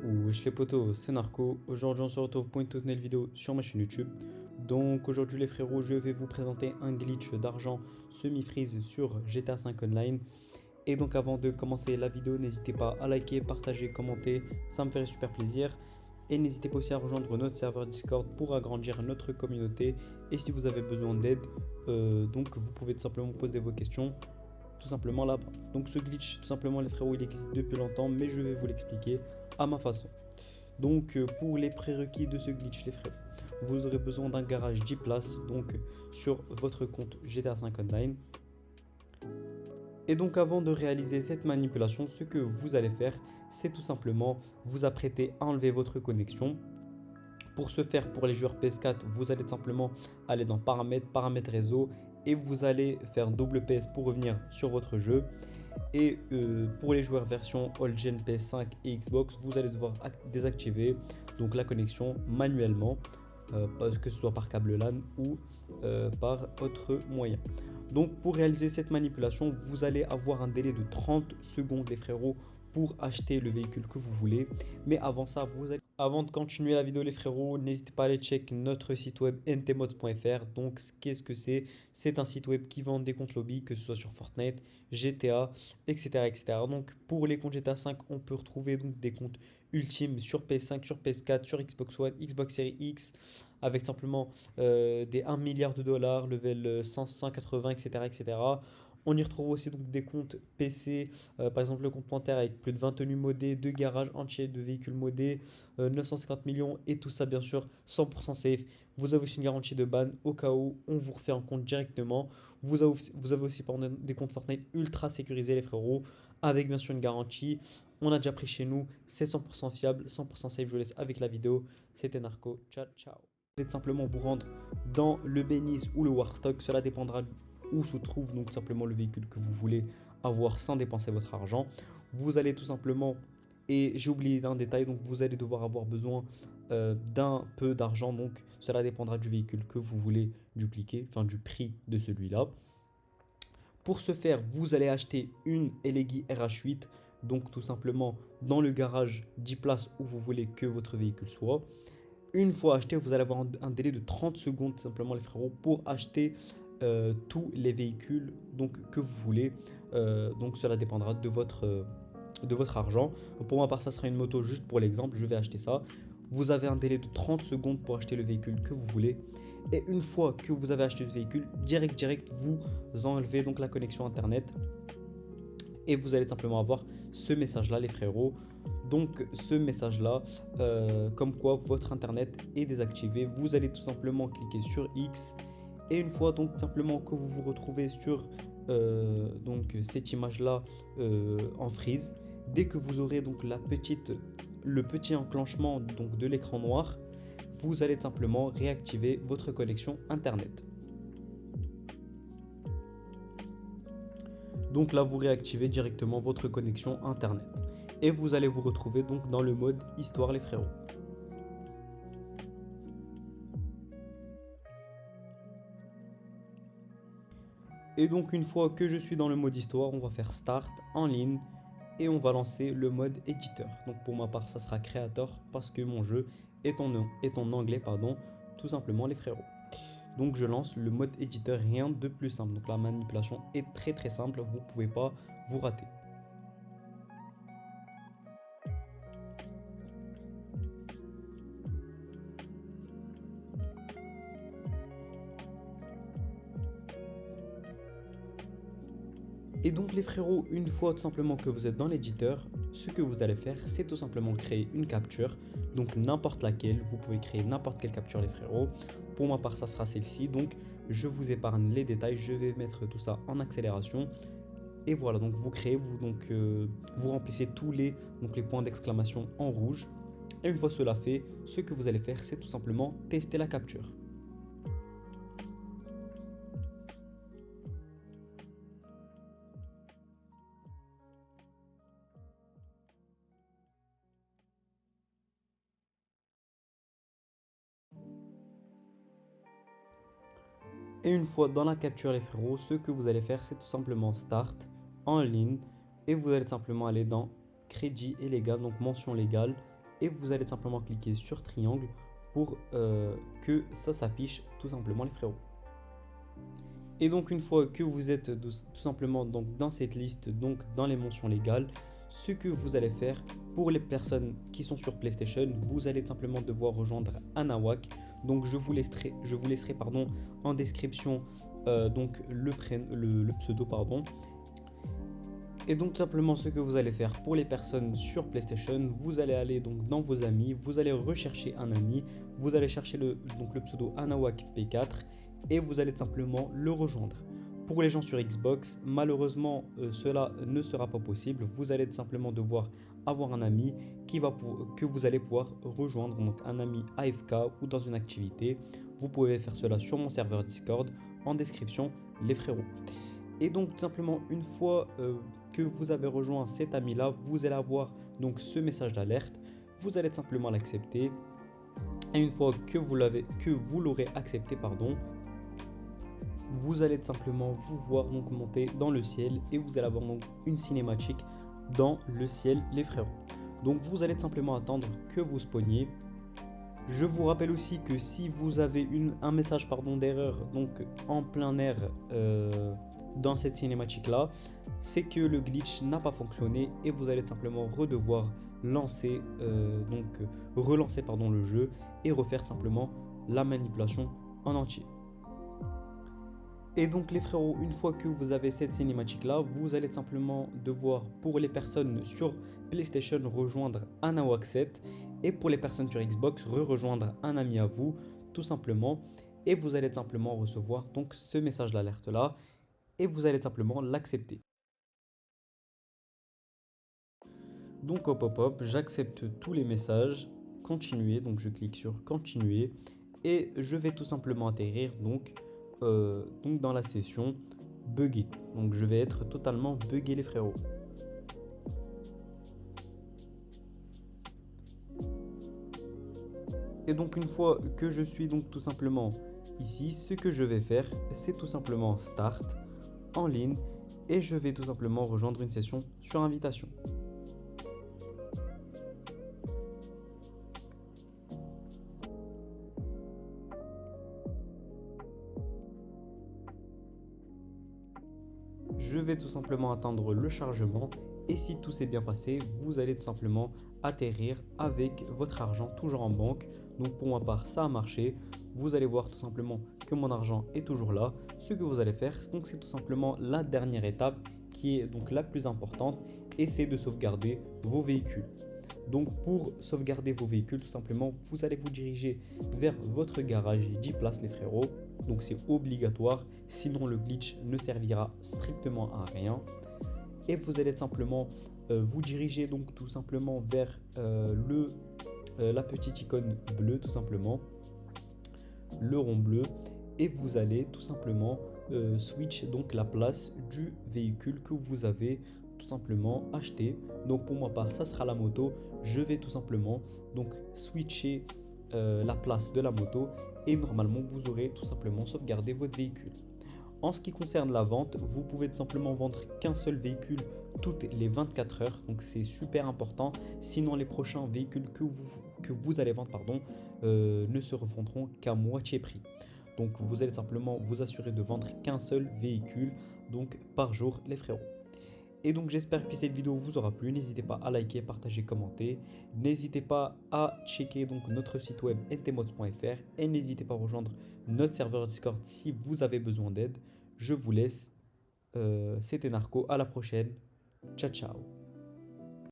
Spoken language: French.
Wesh les potos, c'est Narco. Aujourd'hui on se retrouve pour une toute nouvelle vidéo sur ma chaîne YouTube. Donc aujourd'hui les frérots, je vais vous présenter un glitch d'argent semi-freeze sur GTA 5 Online. Et donc avant de commencer la vidéo, n'hésitez pas à liker, partager, commenter, ça me ferait super plaisir. Et n'hésitez pas aussi à rejoindre notre serveur Discord pour agrandir notre communauté. Et si vous avez besoin d'aide, donc vous pouvez tout simplement poser vos questions tout simplement là-bas. Donc ce glitch, tout simplement les frérots, il existe depuis longtemps, mais je vais vous l'expliquer à ma façon. Donc pour les prérequis de ce glitch, les frérots, vous aurez besoin d'un garage 10 places donc sur votre compte GTA 5 Online. Et donc avant de réaliser cette manipulation, ce que vous allez faire, c'est tout simplement vous apprêter à enlever votre connexion. Pour ce faire, pour les joueurs PS4, vous allez tout simplement aller dans paramètres, paramètres réseau et vous allez faire double PS pour revenir sur votre jeu. Et pour les joueurs version All Gen PS5 et Xbox, vous allez devoir désactiver donc la connexion manuellement, que ce soit par câble LAN ou par autre moyen. Donc pour réaliser cette manipulation, vous allez avoir un délai de 30 secondes les frérots pour acheter le véhicule que vous voulez. Mais avant ça, avant de continuer la vidéo les frérots, n'hésitez pas à aller check notre site web ntmods.fr. Donc qu'est-ce que c'est? C'est un site web qui vend des comptes lobby, que ce soit sur Fortnite, GTA, etc., etc. Donc pour les comptes GTA 5, on peut retrouver donc des comptes ultimes sur PS5, sur PS4, sur Xbox One, Xbox Series X, avec simplement des 1 milliard de dollars, level 180, etc., etc. On y retrouve aussi donc des comptes PC, par exemple le compte Panthère avec plus de 20 tenues modées, 2 garages entiers de véhicules modés, 950 millions et tout ça bien sûr 100% safe. Vous avez aussi une garantie de ban au cas où on vous refait un compte directement. Vous avez aussi des comptes Fortnite ultra sécurisés les frérots, avec bien sûr une garantie. On a déjà pris chez nous, c'est 100% fiable, 100% safe. Je vous laisse avec la vidéo. C'était Narco, ciao ciao. Vous allez simplement vous rendre dans le Bénis ou le Warstock, cela dépendra où se trouve donc simplement le véhicule que vous voulez avoir sans dépenser votre argent. Vous allez tout simplement, et j'ai oublié d'un détail, donc vous allez devoir avoir besoin d'un peu d'argent, donc cela dépendra du véhicule que vous voulez dupliquer, enfin du prix de celui-là. Pour ce faire, vous allez acheter une Elegui RH8, donc tout simplement dans le garage 10 places où vous voulez que votre véhicule soit. Une fois acheté, vous allez avoir un délai de 30 secondes simplement les frérots pour acheter tous les véhicules donc, que vous voulez. Donc cela dépendra de votre argent. Pour ma part, ça sera une moto juste pour l'exemple. Je vais acheter ça. Vous avez un délai de 30 secondes pour acheter le véhicule que vous voulez. Et une fois que vous avez acheté ce véhicule, direct, vous enlevez donc la connexion internet. Et vous allez simplement avoir ce message-là, les frérots. Donc ce message-là, comme quoi votre internet est désactivé. Vous allez tout simplement cliquer sur X. Et une fois donc simplement que vous vous retrouvez sur donc cette image-là en freeze, dès que vous aurez donc le petit enclenchement donc de l'écran noir, vous allez simplement réactiver votre connexion internet. Donc là, vous réactivez directement votre connexion internet. Et vous allez vous retrouver donc dans le mode histoire les frérots. Et donc une fois que je suis dans le mode histoire, on va faire start en ligne et on va lancer le mode éditeur. Donc pour ma part, ça sera créateur parce que mon jeu est en anglais, pardon, tout simplement les frérots. Donc je lance le mode éditeur, rien de plus simple. Donc la manipulation est très simple, vous ne pouvez pas vous rater. Et donc les frérots, une fois tout simplement que vous êtes dans l'éditeur, ce que vous allez faire, c'est tout simplement créer une capture. Donc n'importe laquelle, vous pouvez créer n'importe quelle capture les frérots. Pour ma part, ça sera celle-ci. Donc je vous épargne les détails, je vais mettre tout ça en accélération. Et voilà, donc vous créez, vous remplissez tous les points d'exclamation en rouge. Et une fois cela fait, ce que vous allez faire, c'est tout simplement tester la capture. Et une fois dans la capture les frérots, ce que vous allez faire, c'est tout simplement Start, en ligne, et vous allez simplement aller dans Crédit et légal, donc mention légale, et vous allez simplement cliquer sur triangle pour que ça s'affiche tout simplement les frérots. Et donc une fois que vous êtes tout simplement donc, dans cette liste, donc dans les mentions légales, ce que vous allez faire pour les personnes qui sont sur PlayStation, vous allez simplement devoir rejoindre Anawak. Donc je vous laisserai pardon, en description donc le pseudo pardon. Et donc tout simplement ce que vous allez faire pour les personnes sur PlayStation, vous allez aller donc dans vos amis, vous allez rechercher un ami, vous allez chercher le pseudo Anawak P4 et vous allez simplement le rejoindre. Pour les gens sur Xbox, malheureusement cela ne sera pas possible, vous allez simplement devoir avoir un ami que vous allez pouvoir rejoindre, donc un ami AFK ou dans une activité. Vous pouvez faire cela sur mon serveur Discord, en description les frérots. Et donc tout simplement une fois que vous avez rejoint cet ami là, vous allez avoir donc ce message d'alerte, vous allez simplement l'accepter et une fois que vous l'aurez accepté pardon, vous allez simplement vous voir donc monter dans le ciel et vous allez avoir donc une cinématique dans le ciel les frérots. Donc vous allez simplement attendre que vous spawniez. Je vous rappelle aussi que si vous avez un message d'erreur donc en plein air dans cette cinématique là, c'est que le glitch n'a pas fonctionné et vous allez simplement redevoir relancer le jeu et refaire simplement la manipulation en entier. Et donc les frérots, une fois que vous avez cette cinématique là, vous allez simplement devoir pour les personnes sur PlayStation rejoindre Anawak 7 et pour les personnes sur Xbox rejoindre un ami à vous tout simplement et vous allez simplement recevoir donc ce message d'alerte là et vous allez simplement l'accepter. Donc au pop-up, j'accepte tous les messages, continuer, donc je clique sur continuer et je vais tout simplement atterrir donc dans la session buggé. Donc je vais être totalement buggé les frérots. Et donc une fois que je suis donc tout simplement ici, ce que je vais faire, c'est tout simplement start en ligne et je vais tout simplement rejoindre une session sur invitation. Je vais tout simplement attendre le chargement et si tout s'est bien passé, vous allez tout simplement atterrir avec votre argent toujours en banque. Donc pour ma part, ça a marché. Vous allez voir tout simplement que mon argent est toujours là. Ce que vous allez faire, donc c'est tout simplement la dernière étape qui est donc la plus importante et c'est de sauvegarder vos véhicules. Donc pour sauvegarder vos véhicules, tout simplement, vous allez vous diriger vers votre garage 10 places les frérots. Donc c'est obligatoire, sinon le glitch ne servira strictement à rien. Et vous allez simplement vous diriger donc tout simplement vers la petite icône bleue tout simplement, le rond bleu, et vous allez tout simplement switch donc la place du véhicule que vous avez tout simplement acheté. Donc pour ma part ça sera la moto, je vais tout simplement donc switcher la place de la moto et normalement vous aurez tout simplement sauvegardé votre véhicule. En ce qui concerne la vente, vous pouvez tout simplement vendre qu'un seul véhicule toutes les 24 heures, donc c'est super important, sinon les prochains véhicules que vous allez vendre ne se revendront qu'à moitié prix. Donc vous allez simplement vous assurer de vendre qu'un seul véhicule donc par jour les frérots. Et donc j'espère que cette vidéo vous aura plu, n'hésitez pas à liker, partager, commenter, n'hésitez pas à checker donc notre site web ntmods.fr et n'hésitez pas à rejoindre notre serveur Discord si vous avez besoin d'aide. Je vous laisse, c'était Narco, à la prochaine, ciao ciao.